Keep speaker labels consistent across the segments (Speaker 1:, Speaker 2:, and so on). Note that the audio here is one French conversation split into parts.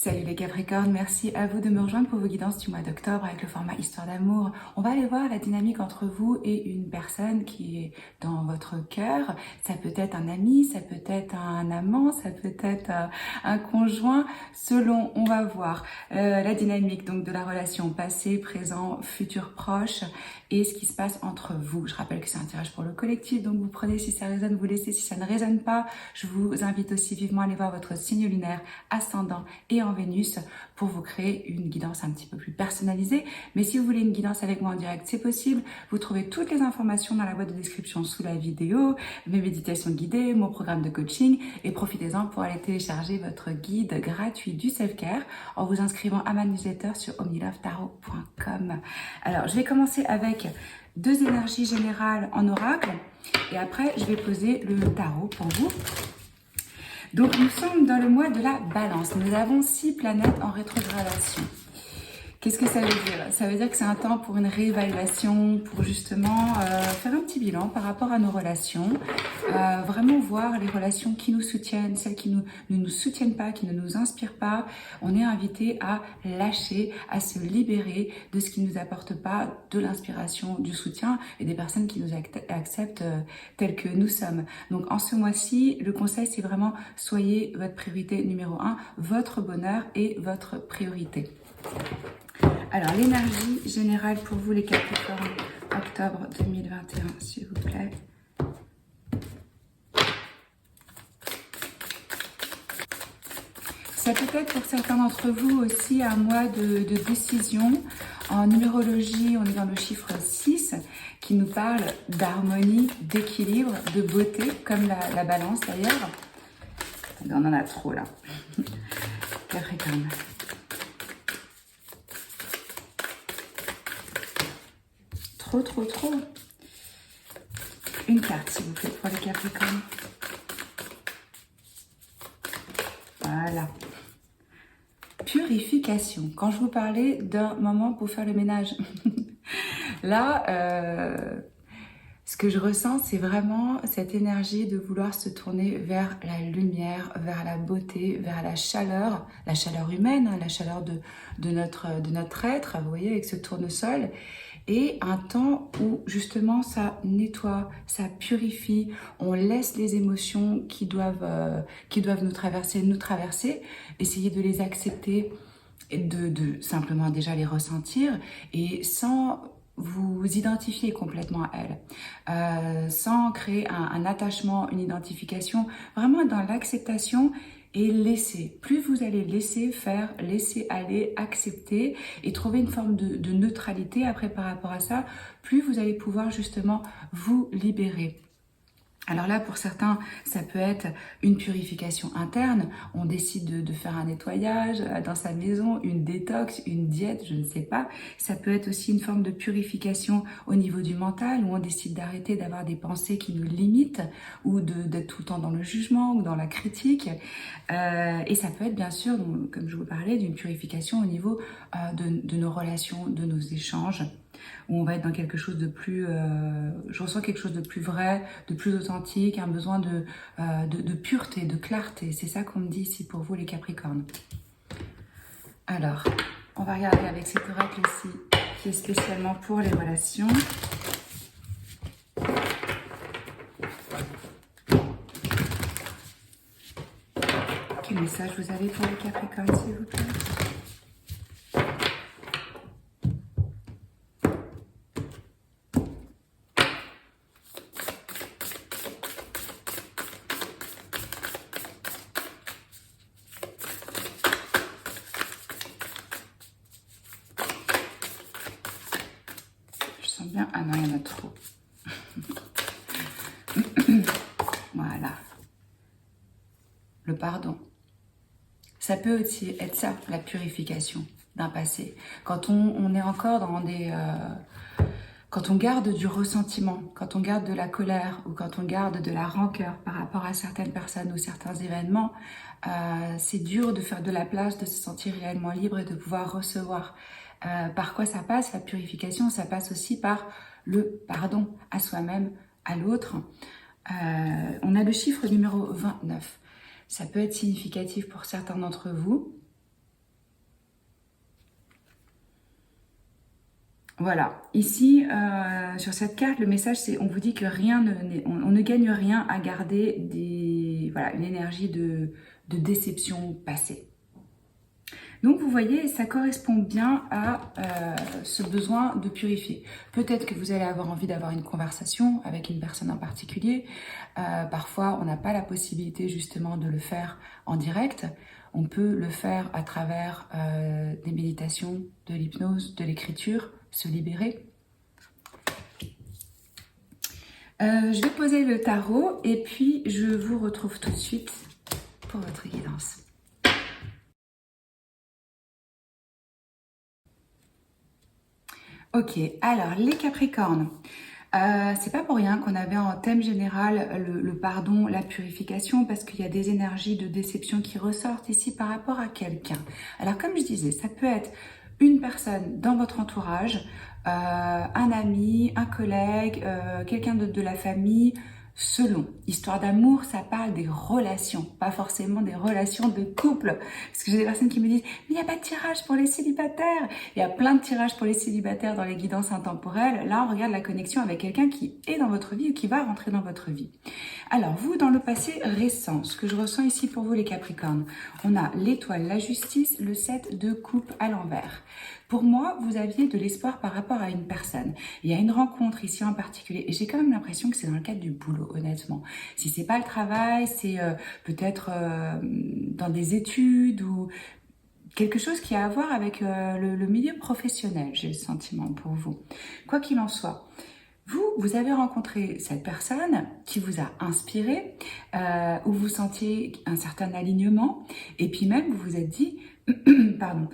Speaker 1: Salut les Capricornes, merci à vous de me rejoindre pour vos guidances du mois d'octobre avec le format Histoire d'amour. On va aller voir la dynamique entre vous et une personne qui est dans votre cœur. Ça peut être un ami, ça peut être un amant, ça peut être un conjoint, selon, on va voir la dynamique donc de la relation passé, présent, futur proche et ce qui se passe entre vous. Je rappelle que c'est un tirage pour le collectif, donc vous prenez si ça résonne, vous laissez si ça ne résonne pas. Je vous invite aussi vivement à aller voir votre signe lunaire, ascendant et en Vénus pour vous créer une guidance un petit peu plus personnalisée. Mais si vous voulez une guidance avec moi en direct, c'est possible. Vous trouvez toutes les informations dans la boîte de description sous la vidéo, mes méditations guidées, mon programme de coaching et profitez-en pour aller télécharger votre guide gratuit du self-care en vous inscrivant à ma newsletter sur omnilovetarot.com. Alors, je vais commencer avec deux énergies générales en oracle et après, je vais poser le tarot pour vous. Donc, nous sommes dans le mois de la balance. Nous avons 6 planètes en rétrogradation. Qu'est-ce que ça veut dire? Ça veut dire que c'est un temps pour une réévaluation, pour justement faire un petit bilan par rapport à nos relations, vraiment voir les relations qui nous soutiennent, celles qui ne nous soutiennent pas, qui ne nous inspirent pas. On est invité à lâcher, à se libérer de ce qui ne nous apporte pas de l'inspiration, du soutien et des personnes qui nous acceptent telles que nous sommes. Donc en ce mois-ci, le conseil c'est vraiment soyez votre priorité numéro 1, votre bonheur et votre priorité. Alors, l'énergie générale pour vous, les Capricornes, octobre 2021, s'il vous plaît. Ça peut être pour certains d'entre vous aussi un mois de décision. En numérologie, on est dans le chiffre 6 qui nous parle d'harmonie, d'équilibre, de beauté, comme la balance d'ailleurs. On en a trop là. Capricorne. Trop. Une carte, s'il vous plaît, pour les Capricornes. Voilà. Purification. Quand je vous parlais d'un moment pour faire le ménage. Là, ce que je ressens, c'est vraiment cette énergie de vouloir se tourner vers la lumière, vers la beauté, vers la chaleur humaine, hein, la chaleur de notre être, vous voyez, avec ce tournesol. Et un temps où justement ça nettoie, ça purifie, on laisse les émotions qui doivent nous traverser, essayer de les accepter et de simplement déjà les ressentir et sans vous identifier complètement à elles, sans créer un attachement, une identification, vraiment dans l'acceptation et laisser. Plus vous allez laisser faire, laisser aller, accepter et trouver une forme de neutralité après par rapport à ça, plus vous allez pouvoir justement vous libérer. Alors là, pour certains, ça peut être une purification interne. On décide de faire un nettoyage dans sa maison, une détox, une diète, je ne sais pas. Ça peut être aussi une forme de purification au niveau du mental, où on décide d'arrêter d'avoir des pensées qui nous limitent, ou d'être tout le temps dans le jugement ou dans la critique. Et ça peut être bien sûr, comme je vous parlais, d'une purification au niveau de nos relations, de nos échanges, où on va être dans quelque chose de plus, je ressens quelque chose de plus vrai, de plus authentique, un besoin de pureté, de clarté. C'est ça qu'on me dit ici pour vous les Capricornes. Alors, on va regarder avec cet oracle ici, qui est spécialement pour les relations. Quel message vous avez pour les Capricornes, s'il vous plaît ? Bien. Ah non, il y en a trop. Voilà. Le pardon. Ça peut aussi être ça, la purification d'un passé. Quand on est encore dans des... quand on garde du ressentiment, quand on garde de la colère ou quand on garde de la rancœur par rapport à certaines personnes ou certains événements, c'est dur de faire de la place, de se sentir réellement libre et de pouvoir recevoir. Par quoi ça passe? La purification, ça passe aussi par le pardon à soi-même, à l'autre. On a le chiffre numéro 29. Ça peut être significatif pour certains d'entre vous. Voilà, ici, sur cette carte, le message, c'est on vous dit que rien on ne gagne rien à garder voilà, une énergie de déception passée. Donc vous voyez, ça correspond bien à ce besoin de purifier. Peut-être que vous allez avoir envie d'avoir une conversation avec une personne en particulier. Parfois, on n'a pas la possibilité justement de le faire en direct. On peut le faire à travers des méditations, de l'hypnose, de l'écriture, se libérer. Je vais poser le tarot et puis je vous retrouve tout de suite pour votre guidance. Ok, alors les Capricornes, c'est pas pour rien qu'on avait en thème général le pardon, la purification, parce qu'il y a des énergies de déception qui ressortent ici par rapport à quelqu'un. Alors comme je disais, ça peut être une personne dans votre entourage, un ami, un collègue, quelqu'un de la famille, selon. Histoire d'amour, ça parle des relations, pas forcément des relations de couple. Parce que j'ai des personnes qui me disent « mais il n'y a pas de tirage pour les célibataires ». Il y a plein de tirages pour les célibataires dans les guidances intemporelles. Là, on regarde la connexion avec quelqu'un qui est dans votre vie ou qui va rentrer dans votre vie. Alors, vous, dans le passé récent, ce que je ressens ici pour vous, les Capricornes, on a l'étoile, la justice, le 7 de coupe à l'envers. Pour moi, vous aviez de l'espoir par rapport à une personne. Il y a une rencontre ici en particulier et j'ai quand même l'impression que c'est dans le cadre du boulot, honnêtement. Si c'est pas le travail, c'est peut-être dans des études ou quelque chose qui a à voir avec le milieu professionnel, j'ai le sentiment pour vous. Quoi qu'il en soit, vous avez rencontré cette personne qui vous a inspiré, où vous sentiez un certain alignement et puis même vous vous êtes dit, pardon,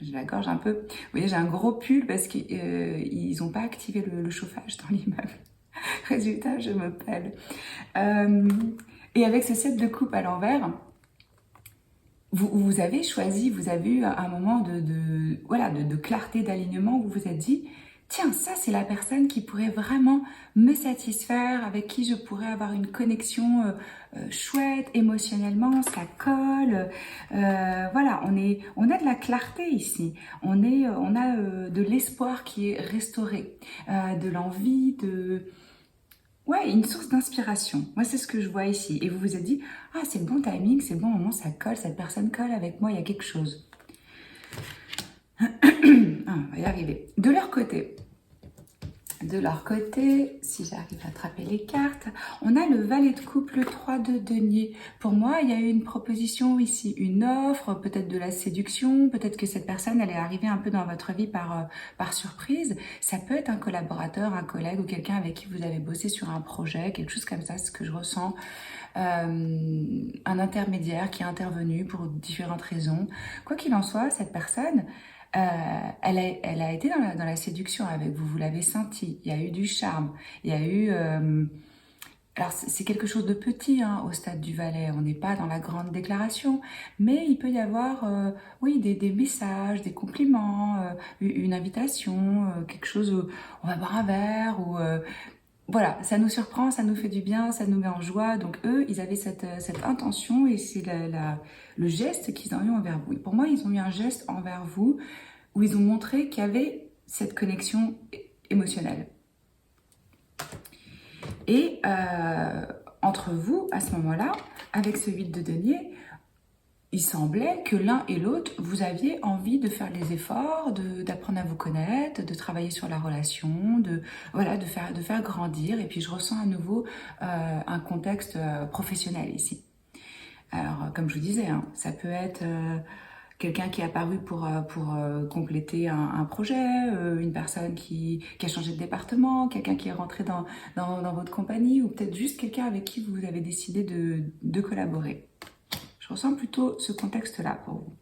Speaker 1: j'ai la gorge un peu. Vous voyez, j'ai un gros pull parce qu'ils n'ont pas activé le chauffage dans l'immeuble. Résultat, je me pèle. Et avec ce set de coupe à l'envers, vous avez choisi, vous avez eu un moment de clarté, d'alignement où vous vous êtes dit tiens, ça c'est la personne qui pourrait vraiment me satisfaire, avec qui je pourrais avoir une connexion chouette, émotionnellement, ça colle. Voilà, on a de la clarté ici. On a de l'espoir qui est restauré, de l'envie, ouais, une source d'inspiration. Moi, c'est ce que je vois ici. Et vous vous êtes dit, ah, c'est le bon timing, c'est le bon moment, ça colle, cette personne colle avec moi, il y a quelque chose. Ah, on va y arriver. De leur côté, si j'arrive à attraper les cartes, on a le valet de coupe, le 3 de denier. Pour moi, il y a eu une proposition ici, une offre, peut-être de la séduction, peut-être que cette personne, elle est arrivée un peu dans votre vie par surprise. Ça peut être un collaborateur, un collègue ou quelqu'un avec qui vous avez bossé sur un projet, quelque chose comme ça, c'est ce que je ressens. Un intermédiaire qui est intervenu pour différentes raisons. Quoi qu'il en soit, cette personne, elle a été dans la séduction avec vous, vous l'avez senti, il y a eu du charme, il y a eu... alors c'est quelque chose de petit au stade du valet, on n'est pas dans la grande déclaration, mais il peut y avoir oui, des messages, des compliments, une invitation, quelque chose où on va boire un verre, ou... voilà, ça nous surprend, ça nous fait du bien, ça nous met en joie. Donc eux, ils avaient cette intention et c'est le geste qu'ils ont eu envers vous. Et pour moi, ils ont eu un geste envers vous où ils ont montré qu'il y avait cette connexion émotionnelle. Et entre vous, à ce moment-là, avec ce 8 de denier, il semblait que l'un et l'autre, vous aviez envie de faire les efforts, d'apprendre à vous connaître, de travailler sur la relation, de faire grandir. Et puis je ressens à nouveau un contexte professionnel ici. Alors, comme je vous disais, ça peut être quelqu'un qui est apparu pour compléter un projet, une personne qui a changé de département, quelqu'un qui est rentré dans votre compagnie, ou peut-être juste quelqu'un avec qui vous avez décidé de collaborer. Je ressens plutôt ce contexte-là pour vous.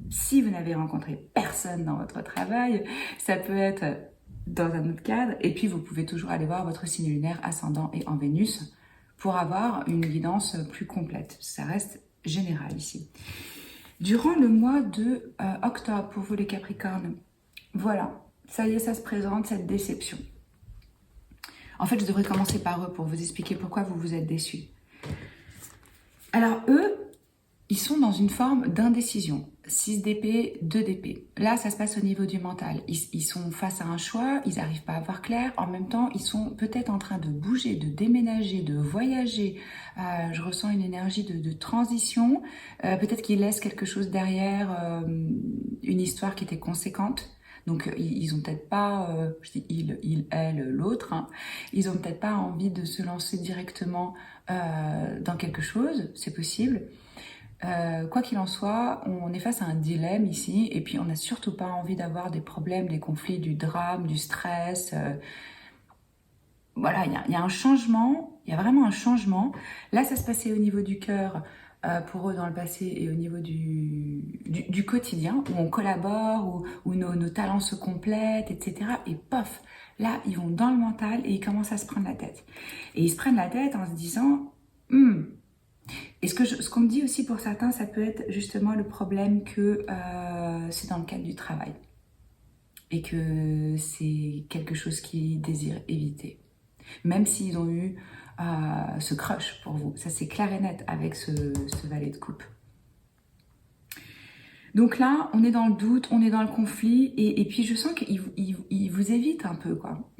Speaker 1: Si vous n'avez rencontré personne dans votre travail, ça peut être dans un autre cadre. Et puis, vous pouvez toujours aller voir votre signe lunaire ascendant et en Vénus pour avoir une guidance plus complète. Ça reste général ici. Durant le mois de octobre, pour vous les Capricornes, voilà, ça y est, ça se présente, cette déception. En fait, je devrais commencer par eux pour vous expliquer pourquoi vous vous êtes déçus. Alors eux, ils sont dans une forme d'indécision. 6 d'épée, 2 d'épée. Là, ça se passe au niveau du mental. Ils sont face à un choix, ils n'arrivent pas à voir clair. En même temps, ils sont peut-être en train de bouger, de déménager, de voyager. Je ressens une énergie de transition. Peut-être qu'ils laissent quelque chose derrière, une histoire qui était conséquente. Donc, ils ont peut-être pas, je dis il, elle, l'autre, hein, ils ont peut-être pas envie de se lancer directement dans quelque chose, c'est possible. Quoi qu'il en soit, on est face à un dilemme ici, et puis on n'a surtout pas envie d'avoir des problèmes, des conflits, du drame, du stress. Voilà, il y a un changement, il y a vraiment un changement. Là, ça se passait au niveau du cœur pour eux dans le passé et au niveau du quotidien, où on collabore, où nos talents se complètent, etc. Et pof, là, ils vont dans le mental et ils commencent à se prendre la tête. Et ils se prennent la tête en se disant... Et ce qu'on me dit aussi pour certains, ça peut être justement le problème que c'est dans le cadre du travail et que c'est quelque chose qu'ils désirent éviter. Même s'ils ont eu ce crush pour vous, ça c'est clair et net avec ce valet de coupe. Donc là, on est dans le doute, on est dans le conflit, et puis je sens qu'ils vous évitent un peu, quoi.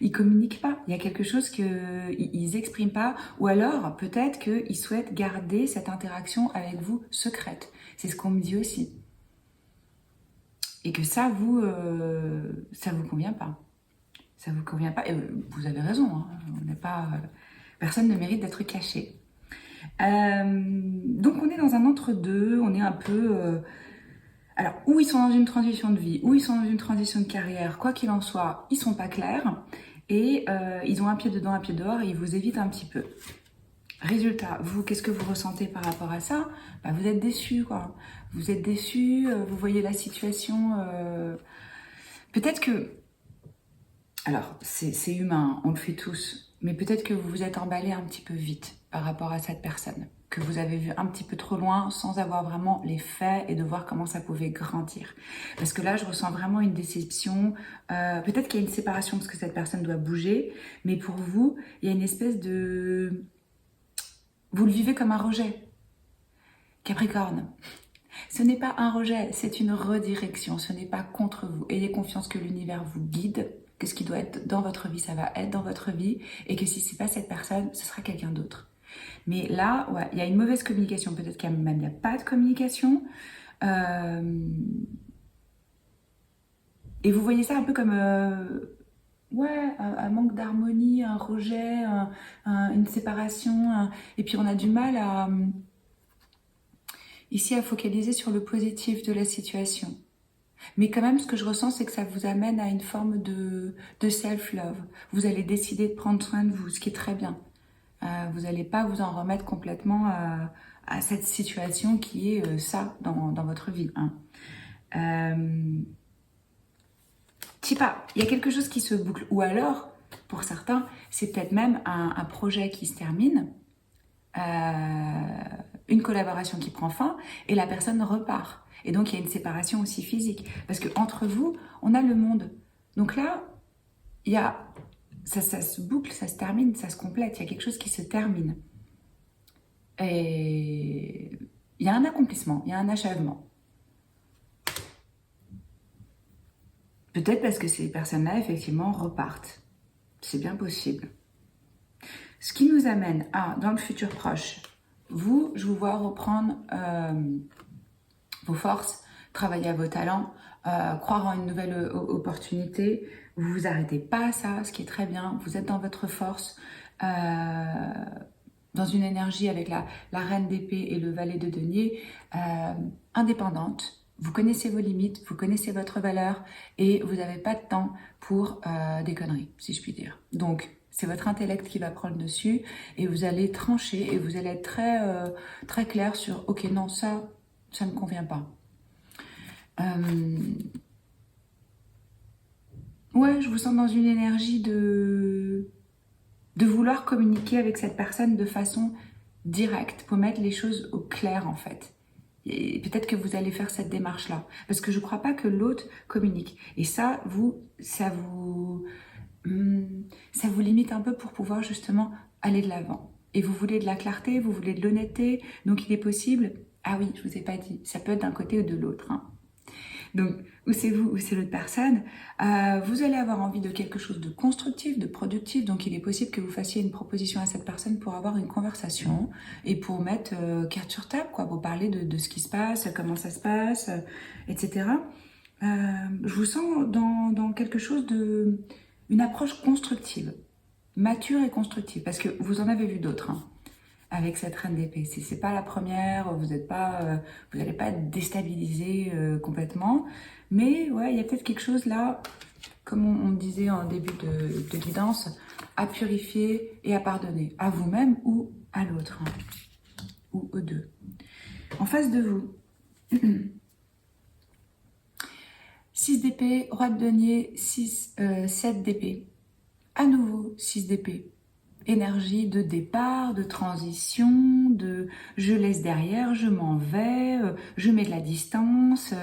Speaker 1: Ils communiquent pas. Il y a quelque chose qu'ils expriment pas, ou alors peut-être qu'ils souhaitent garder cette interaction avec vous secrète. C'est ce qu'on me dit aussi. Et que ça vous convient pas. Ça vous convient pas. Et vous avez raison. Hein. On n'est pas, personne ne mérite d'être caché. Donc on est dans un entre-deux. On est un peu. Alors, ou ils sont dans une transition de vie, ou ils sont dans une transition de carrière, quoi qu'il en soit, ils sont pas clairs, et ils ont un pied dedans, un pied dehors, et ils vous évitent un petit peu. Résultat, vous, qu'est-ce que vous ressentez par rapport à ça? Bah, vous êtes déçu, quoi. Vous êtes déçu, vous voyez la situation... Peut-être que... Alors, c'est humain, on le fait tous, mais peut-être que vous vous êtes emballé un petit peu vite par rapport à cette personne, que vous avez vu un petit peu trop loin sans avoir vraiment les faits et de voir comment ça pouvait grandir. Parce que là, je ressens vraiment une déception. Peut-être qu'il y a une séparation parce que cette personne doit bouger, mais pour vous, il y a une espèce de... Vous le vivez comme un rejet. Capricorne, ce n'est pas un rejet, c'est une redirection, ce n'est pas contre vous. Ayez confiance que l'univers vous guide, que ce qui doit être dans votre vie, ça va être dans votre vie, et que si ce n'est pas cette personne, ce sera quelqu'un d'autre. Mais là, ouais, il y a une mauvaise communication, peut-être qu'il n'y a pas de communication. Et vous voyez ça un peu comme ouais, un manque d'harmonie, un rejet, une séparation. Et puis on a du mal ici à focaliser sur le positif de la situation. Mais quand même, ce que je ressens, c'est que ça vous amène à une forme de self-love. Vous allez décider de prendre soin de vous, ce qui est très bien. Vous n'allez pas vous en remettre complètement à cette situation qui est ça dans votre vie. Hein. Je sais pas, il y a quelque chose qui se boucle. Ou alors, pour certains, c'est peut-être même un projet qui se termine, une collaboration qui prend fin, et la personne repart. Et donc, il y a une séparation aussi physique. Parce qu'entre vous, on a le monde. Donc là, il y a... Ça se boucle, ça se termine, ça se complète. Il y a quelque chose qui se termine. Et il y a un accomplissement, il y a un achèvement. Peut-être parce que ces personnes-là, effectivement, repartent. C'est bien possible. Ce qui nous amène à, dans le futur proche, vous, je vous vois reprendre vos forces, travailler à vos talents, croire en une nouvelle opportunité. Vous vous arrêtez pas à ça, ce qui est très bien. Vous êtes dans votre force, dans une énergie avec la reine d'épée et le valet de denier, indépendante. Vous connaissez vos limites, vous connaissez votre valeur et vous n'avez pas de temps pour des conneries, si je puis dire. Donc, c'est votre intellect qui va prendre le dessus et vous allez trancher et vous allez être très clair sur « Ok, non, ça ne me convient pas. » Ouais, je vous sens dans une énergie de vouloir communiquer avec cette personne de façon directe, pour mettre les choses au clair en fait. Et peut-être que vous allez faire cette démarche-là. Parce que je ne crois pas que l'autre communique. Et ça vous limite un peu pour pouvoir justement aller de l'avant. Et vous voulez de la clarté, vous voulez de l'honnêteté, donc il est possible Ah oui, je vous ai pas dit, ça peut être d'un côté ou de l'autre, hein. Donc, ou c'est vous ou c'est l'autre personne, vous allez avoir envie de quelque chose de constructif, de productif, donc il est possible que vous fassiez une proposition à cette personne pour avoir une conversation et pour mettre carte sur table, quoi, pour parler de ce qui se passe, comment ça se passe, etc. Je vous sens dans quelque chose une approche constructive, mature et constructive, parce que vous en avez vu d'autres, hein, avec cette reine d'épée. Si c'est pas la première, vous n'êtes pas, vous n'allez pas être déstabilisé complètement, mais ouais, il y a peut-être quelque chose là, comme on disait en début de guidance, à purifier et à pardonner, à vous-même ou à l'autre, hein, ou aux deux. En face de vous, 6 d'épée, roi de denier, 7 d'épée. À nouveau, 6 d'épée. Énergie de départ, de transition, de je laisse derrière, je m'en vais, je mets de la distance.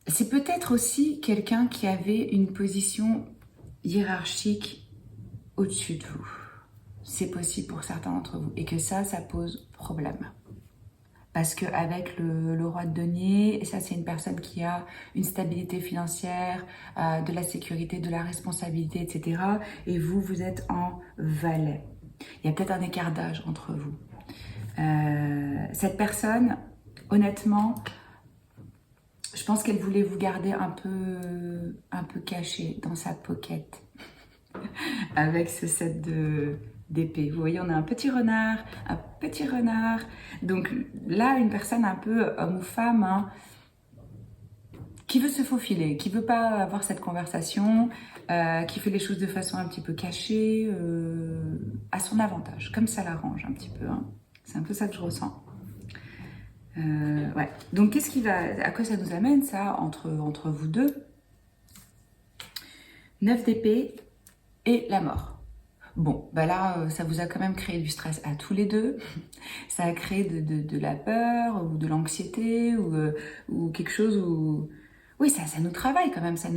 Speaker 1: C'est peut-être aussi quelqu'un qui avait une position hiérarchique au-dessus de vous. C'est possible pour certains d'entre vous. Et que ça pose problème. Parce qu'avec le roi de denier, et ça c'est une personne qui a une stabilité financière, de la sécurité, de la responsabilité, etc. Et vous, vous êtes en valet. Il y a peut-être un écart d'âge entre vous. Cette personne, honnêtement, je pense qu'elle voulait vous garder un peu caché dans sa pocket. Avec ce set d'épée. Vous voyez, on a un petit renard, un petit renard. Donc là, une personne un peu homme ou femme, hein, qui veut se faufiler, qui veut pas avoir cette conversation, qui fait les choses de façon un petit peu cachée, à son avantage, comme ça l'arrange un petit peu, hein. C'est un peu ça que je ressens. Ouais. Donc à quoi ça nous amène ça entre vous deux? 9 d'épée et la mort. Bon, bah là, ça vous a quand même créé du stress à tous les deux. Ça a créé de la peur ou de l'anxiété ou quelque chose où... Oui, ça nous travaille quand même, ça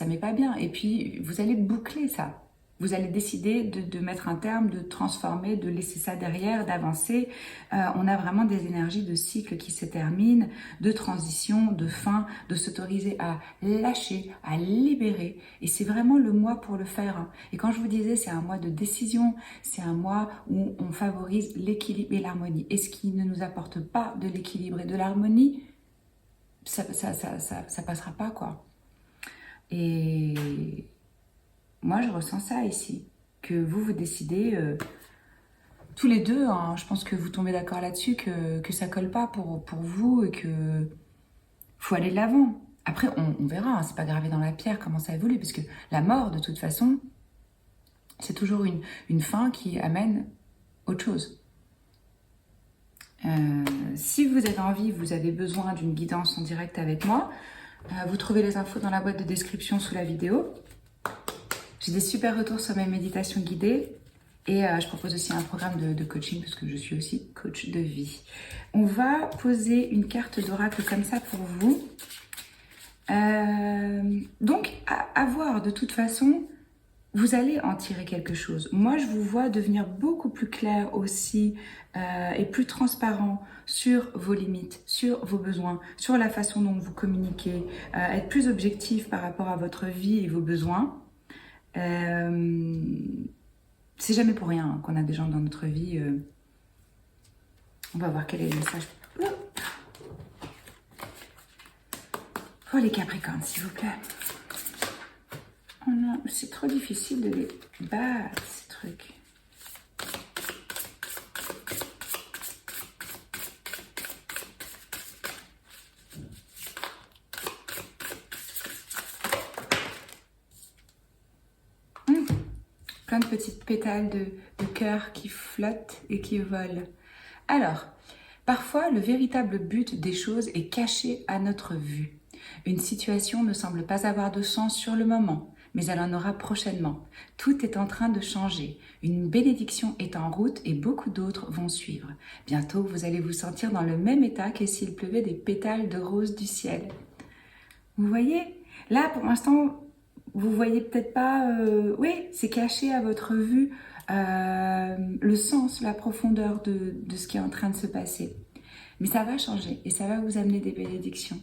Speaker 1: met pas bien. Et puis, vous allez boucler ça. Vous allez décider de mettre un terme, de transformer, de laisser ça derrière, d'avancer. On a vraiment des énergies de cycle qui se terminent, de transition, de fin, de s'autoriser à lâcher, à libérer. Et c'est vraiment le mois pour le faire, hein. Et quand je vous disais, c'est un mois de décision, c'est un mois où on favorise l'équilibre et l'harmonie. Et ce qui ne nous apporte pas de l'équilibre et de l'harmonie, ça passera pas, quoi. Et moi, je ressens ça ici, que vous décidez tous les deux, hein, je pense que vous tombez d'accord là-dessus, que ça colle pas pour vous et que faut aller de l'avant. Après, on verra, hein, c'est pas gravé dans la pierre comment ça évolue, parce que la mort, de toute façon, c'est toujours une fin qui amène autre chose. Si vous avez envie, vous avez besoin d'une guidance en direct avec moi, vous trouvez les infos dans la boîte de description sous la vidéo. J'ai des super retours sur mes méditations guidées et je propose aussi un programme de coaching parce que je suis aussi coach de vie. On va poser une carte d'oracle comme ça pour vous. Donc, à voir, de toute façon, vous allez en tirer quelque chose. Moi, je vous vois devenir beaucoup plus clair aussi et plus transparent sur vos limites, sur vos besoins, sur la façon dont vous communiquez, être plus objectif par rapport à votre vie et vos besoins. C'est jamais pour rien, hein, qu'on a des gens dans notre vie. On va voir quel est le message. Oh les Capricornes, s'il vous plaît. Oh non, c'est trop difficile de les battre, ces trucs. Plein de petites pétales de cœur qui flottent et qui volent. Alors, parfois, le véritable but des choses est caché à notre vue. Une situation ne semble pas avoir de sens sur le moment, mais elle en aura prochainement. Tout est en train de changer. Une bénédiction est en route et beaucoup d'autres vont suivre. Bientôt, vous allez vous sentir dans le même état que s'il pleuvait des pétales de rose du ciel. Vous voyez? Là, pour l'instant, vous voyez peut-être pas... oui, c'est caché à votre vue. le sens, la profondeur de ce qui est en train de se passer. Mais ça va changer et ça va vous amener des bénédictions.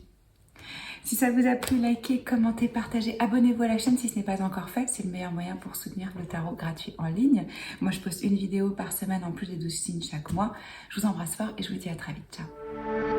Speaker 1: Si ça vous a plu, likez, commentez, partagez, abonnez-vous à la chaîne si ce n'est pas encore fait. C'est le meilleur moyen pour soutenir le tarot gratuit en ligne. Moi, je poste une vidéo par semaine en plus des 12 signes chaque mois. Je vous embrasse fort et je vous dis à très vite. Ciao.